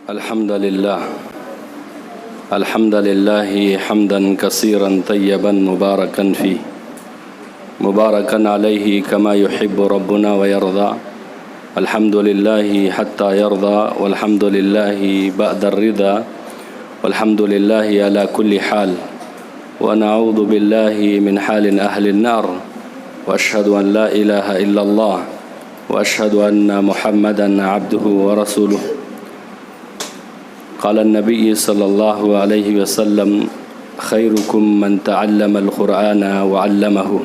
الحمد لله حمدا كثيرا طيبا مباركا فيه مباركا عليه كما يحب ربنا ويرضى. الحمد لله حتى يرضى، والحمد لله بعد الرضا، والحمد لله على كل حال، ونعوذ بالله من حال أهل النار، وأشهد أن لا إله إلا الله، وأشهد أن محمدا عبده ورسوله. قال النبي صلی اللہ علیہ وسلم: خیرکم من تعلم القرآن وعلمہ.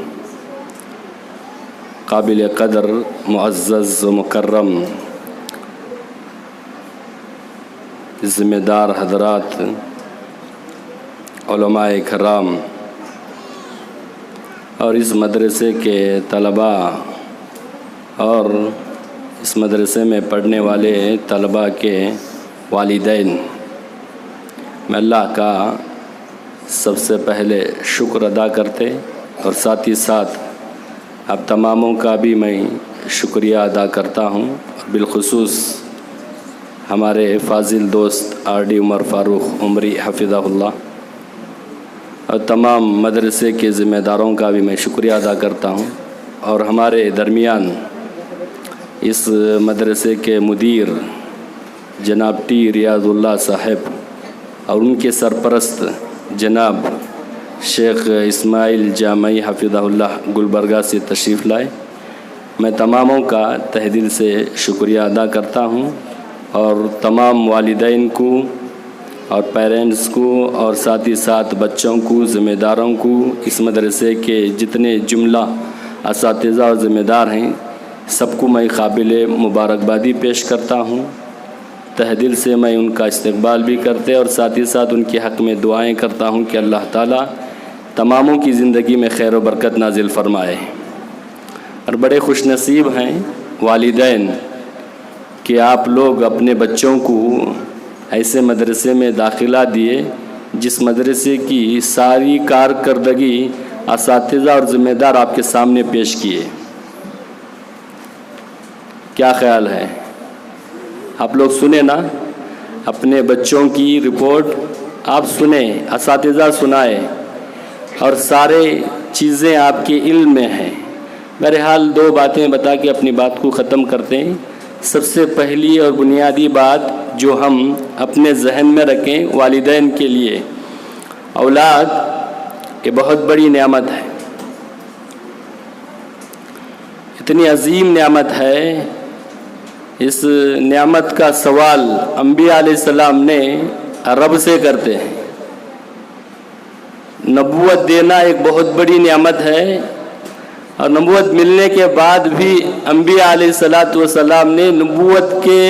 قابل قدر، معزز و مکرم ذمہ دار حضرات، علماء کرام اور اس مدرسے کے طلباء اور اس مدرسے میں پڑھنے والے طلباء کے والدین، میں اللہ کا سب سے پہلے شکر ادا کرتے اور ساتھ ہی ساتھ آپ تماموں کا بھی میں شکریہ ادا کرتا ہوں، اور بالخصوص ہمارے فاضل دوست RD عمر فاروق عمری حفظہ اللہ، اور تمام مدرسے کے ذمہ داروں کا بھی میں شکریہ ادا کرتا ہوں، اور ہمارے درمیان اس مدرسے کے مدیر جناب ٹی ریاض اللہ صاحب اور ان کے سرپرست جناب شیخ اسماعیل جامعی حفظہ اللہ گلبرگہ سے تشریف لائے. میں تماموں کا تہ دل سے شکریہ ادا کرتا ہوں، اور تمام والدین کو اور پیرنٹس کو اور ساتھ ہی ساتھ بچوں کو، ذمہ داروں کو، اس مدرسے کے جتنے جملہ اساتذہ اور ذمہ دار ہیں سب کو میں قابل مبارکبادی پیش کرتا ہوں. تہ دل سے میں ان کا استقبال بھی کرتے اور ساتھ ہی ساتھ ان کے حق میں دعائیں کرتا ہوں کہ اللہ تعالیٰ تماموں کی زندگی میں خیر و برکت نازل فرمائے. اور بڑے خوش نصیب ہیں والدین کہ آپ لوگ اپنے بچوں کو ایسے مدرسے میں داخلہ دیے جس مدرسے کی ساری کارکردگی اساتذہ اور ذمہ دار آپ کے سامنے پیش کیے. کیا خیال ہے؟ آپ لوگ سنیں نا، اپنے بچوں کی رپورٹ آپ سنیں، اساتذہ سنائے، اور سارے چیزیں آپ کے علم میں ہیں. بہرحال دو باتیں بتا کے اپنی بات کو ختم کرتے ہیں. سب سے پہلی اور بنیادی بات جو ہم اپنے ذہن میں رکھیں والدین کے لیے، اولاد یہ بہت بڑی نعمت ہے، اتنی عظیم نعمت ہے. اس نعمت کا سوال انبیاء علیہ السلام نے رب سے کرتے ہیں. نبوت دینا ایک بہت بڑی نعمت ہے، اور نبوت ملنے کے بعد بھی انبیاء علیہ السلام نے نبوت کے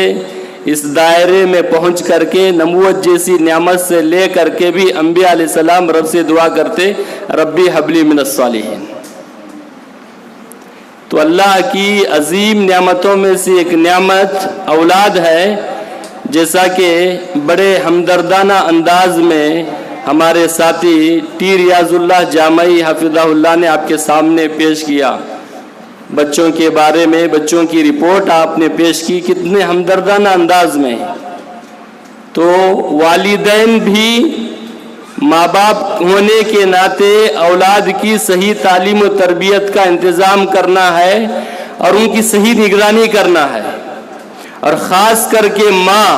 اس دائرے میں پہنچ کر کے نبوت جیسی نعمت سے لے کر کے بھی انبیاء علیہ السلام رب سے دعا کرتے: ربی حبلی من الصالحین. تو اللہ کی عظیم نعمتوں میں سے ایک نعمت اولاد ہے، جیسا کہ بڑے ہمدردانہ انداز میں ہمارے ساتھی ٹی ریاض اللہ جامعی حفظہ اللہ نے آپ کے سامنے پیش کیا. بچوں کے بارے میں بچوں کی رپورٹ آپ نے پیش کی کتنے ہمدردانہ انداز میں. تو والدین بھی ماں باپ ہونے کے ناطے اولاد کی صحیح تعلیم و تربیت کا انتظام کرنا ہے اور ان کی صحیح نگرانی کرنا ہے. اور خاص کر کے ماں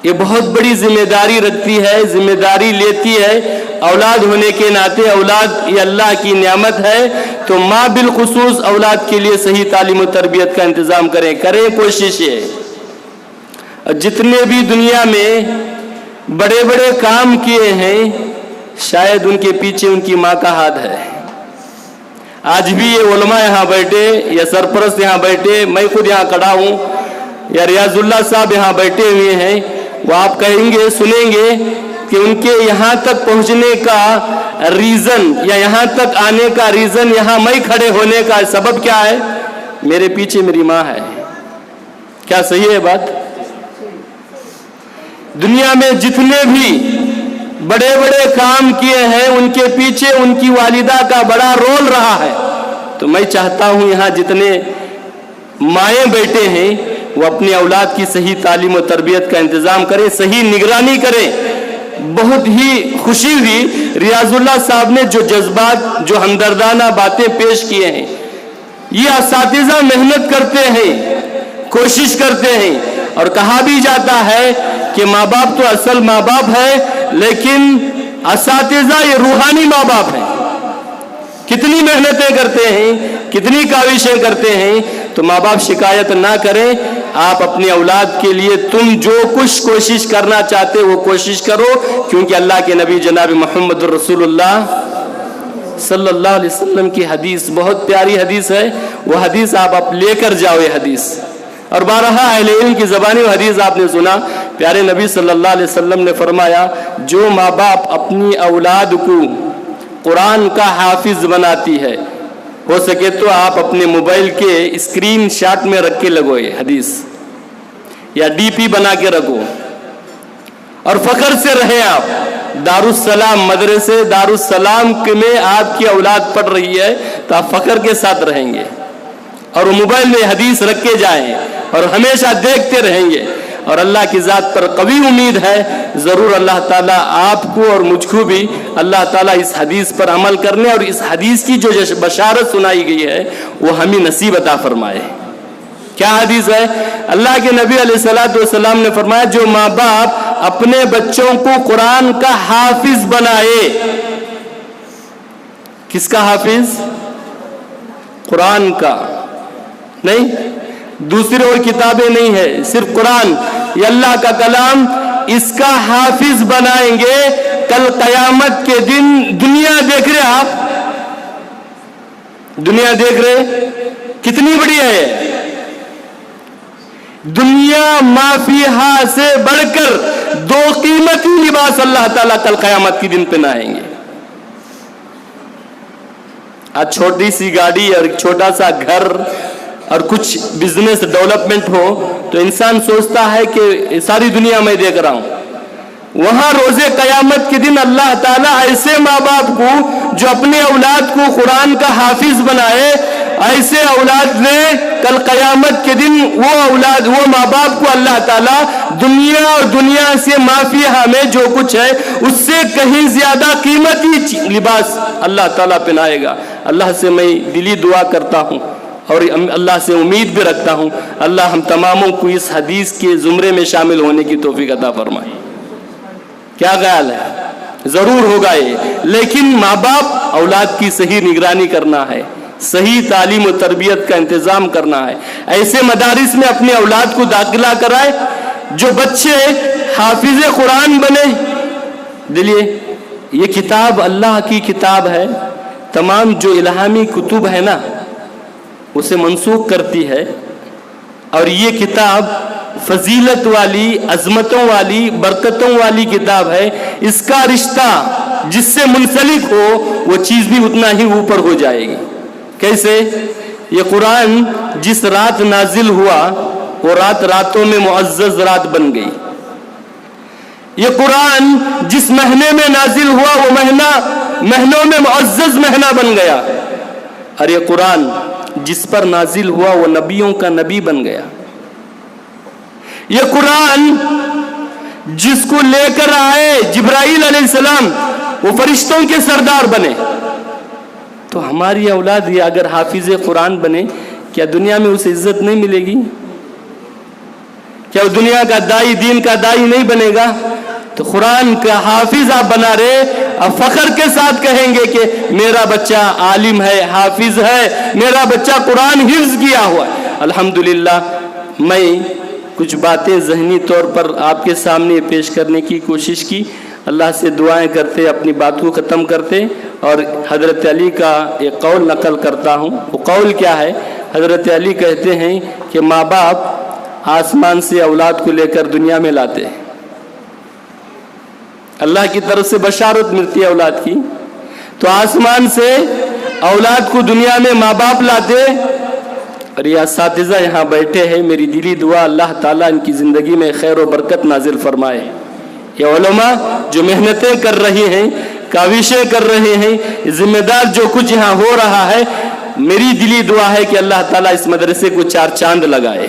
یہ بہت بڑی ذمہ داری رکھتی ہے، ذمہ داری لیتی ہے. اولاد ہونے کے ناطے اولاد یہ اللہ کی نعمت ہے، تو ماں بالخصوص اولاد کے لیے صحیح تعلیم و تربیت کا انتظام کریں کوشش ہے. جتنے بھی دنیا میں بڑے بڑے کام کیے ہیں شاید ان کے پیچھے ان کی ماں کا ہاتھ ہے. آج بھی یہ علماء یہاں بیٹھے یا سرپرست یہاں بیٹھے، میں خود یہاں کھڑا ہوں، یا ریاض اللہ صاحب یہاں بیٹھے ہوئے ہیں، وہ آپ کہیں گے سنیں گے کہ ان کے یہاں تک پہنچنے کا ریزن یا یہاں تک آنے کا ریزن، یہاں میں کھڑے ہونے کا سبب کیا ہے؟ میرے پیچھے میری ماں ہے. کیا صحیح ہے بات؟ دنیا میں جتنے بھی بڑے بڑے کام کیے ہیں ان کے پیچھے ان کی والدہ کا بڑا رول رہا ہے. تو میں چاہتا ہوں یہاں جتنے مائیں بیٹھے ہیں وہ اپنی اولاد کی صحیح تعلیم و تربیت کا انتظام کریں، صحیح نگرانی کریں۔ بہت ہی خوشی ہوئی ریاض اللہ صاحب نے جو جذبات، جو ہمدردانہ باتیں پیش کیے ہیں۔ یہ اساتذہ محنت کرتے ہیں، کوشش کرتے ہیں، اور کہا بھی جاتا ہے کہ ماں باپ تو اصل ماں باپ ہے، لیکن اساتذہ یہ روحانی ماں باپ ہیں۔ کتنی محنتیں کرتے ہیں، کتنی کاوشیں کرتے ہیں، تو ماں باپ شکایت نہ کریں۔ آپ اپنی اولاد کے لیے تم جو کچھ کوشش کرنا چاہتے وہ کوشش کرو، کیونکہ اللہ کے نبی جناب محمد رسول اللہ صلی اللہ علیہ وسلم کی حدیث بہت پیاری حدیث ہے، وہ حدیث آپ لے کر جاؤ۔ یہ حدیث اور بارہا اہل علم کی زبانی وہ حدیث آپ نے سنا، پیارے نبی صلی اللہ علیہ وسلم نے فرمایا، جو ماں باپ اپنی اولاد کو قرآن کا حافظ بناتی ہے، ہو سکے تو آپ اپنے موبائل کے اسکرین شاٹ میں رکھ کے لگو یہ حدیث، یا ڈی پی بنا کے رکھو، اور فخر سے رہیں۔ آپ دارالسلام مدرسے دارالسلام میں آپ کی اولاد پڑھ رہی ہے تو آپ فخر کے ساتھ رہیں گے، اور وہ موبائل میں حدیث رکھ کے جائیں اور ہمیشہ دیکھتے رہیں گے، اور اللہ کی ذات پر قوی امید ہے ضرور اللہ تعالیٰ آپ کو اور مجھ کو بھی اللہ تعالیٰ اس حدیث پر عمل کرنے اور اس حدیث کی جو بشارت سنائی گئی ہے وہ ہمیں نصیب عطا فرمائے۔ کیا حدیث ہے؟ اللہ کے نبی علیہ السلام نے فرمایا، جو ماں باپ اپنے بچوں کو قرآن کا حافظ بنائے۔ کس کا حافظ؟ قرآن کا نہیں، دوسری اور کتابیں نہیں ہے، صرف قرآن، یہ اللہ کا کلام، اس کا حافظ بنائیں گے، کل قیامت کے دن دنیا دیکھ رہے آپ، دنیا دیکھ رہے کتنی بڑی ہے دنیا، ما فیہا سے بڑھ کر دو قیمتی لباس اللہ تعالیٰ کل قیامت کے دن پہنائیں گے۔ آج چھوٹی سی گاڑی اور ایک چھوٹا سا گھر اور کچھ بزنس ڈیولپمنٹ ہو تو انسان سوچتا ہے کہ ساری دنیا میں دیکھ رہا ہوں، وہاں روز قیامت کے دن اللہ تعالیٰ ایسے ماں باپ کو جو اپنے اولاد کو قرآن کا حافظ بنائے، ایسے اولاد نے کل قیامت کے دن وہ ماں باپ کو اللہ تعالیٰ دنیا اور دنیا سے ما فیہا میں جو کچھ ہے اس سے کہیں زیادہ قیمتی لباس اللہ تعالیٰ پہنائے گا۔ اللہ سے میں دلی دعا کرتا ہوں اور اللہ سے امید بھی رکھتا ہوں، اللہ ہم تماموں کو اس حدیث کے زمرے میں شامل ہونے کی توفیق عطا فرمائے۔ کیا خیال ہے؟ ضرور ہوگا یہ، لیکن ماں باپ اولاد کی صحیح نگرانی کرنا ہے، صحیح تعلیم و تربیت کا انتظام کرنا ہے، ایسے مدارس میں اپنے اولاد کو داخلہ کرائے جو بچے حافظ قرآن بنے۔ دلیے یہ کتاب اللہ کی کتاب ہے، تمام جو الہامی کتب ہے نا اسے منسوخ کرتی ہے، اور یہ کتاب فضیلت والی، عظمتوں والی، برکتوں والی کتاب ہے۔ اس کا رشتہ جس سے منسلک ہو وہ چیز بھی اتنا ہی اوپر ہو جائے گی۔ کیسے؟ یہ قرآن جس رات نازل ہوا وہ رات راتوں میں معزز رات بن گئی۔ یہ قرآن جس مہینے میں نازل ہوا وہ مہینہ مہینوں میں معزز مہینہ بن گیا، اور یہ قرآن جس پر نازل ہوا وہ نبیوں کا نبی بن گیا۔ یہ قرآن جس کو لے کر آئے جبرائیل علیہ السلام وہ فرشتوں کے سردار بنے۔ تو ہماری اولاد یہ اگر حافظ قرآن بنے، کیا دنیا میں اسے عزت نہیں ملے گی؟ کیا وہ دنیا کا دائی، دین کا دائی نہیں بنے گا؟ تو قرآن کا حافظ آپ بنا رہے، اب فخر کے ساتھ کہیں گے کہ میرا بچہ عالم ہے، حافظ ہے، میرا بچہ قرآن حفظ کیا ہوا ہے۔ الحمدللہ میں کچھ باتیں ذہنی طور پر آپ کے سامنے پیش کرنے کی کوشش کی، اللہ سے دعائیں کرتے اپنی بات کو ختم کرتے، اور حضرت علی کا ایک قول نقل کرتا ہوں۔ وہ قول کیا ہے؟ حضرت علی کہتے ہیں کہ ماں باپ آسمان سے اولاد کو لے کر دنیا میں لاتے ہیں، اللہ کی طرف سے بشارت ملتی ہے اولاد کی، تو آسمان سے اولاد کو دنیا میں ماں باپ لاتے، اور یہ اساتذہ یہاں بیٹھے ہیں، میری دلی دعا اللہ تعالیٰ ان کی زندگی میں خیر و برکت نازل فرمائے۔ یہ علماء جو محنتیں کر رہے ہیں، کاوشیں کر رہے ہیں، ذمہ دار جو کچھ یہاں ہو رہا ہے، میری دلی دعا ہے کہ اللہ تعالیٰ اس مدرسے کو چار چاند لگائے،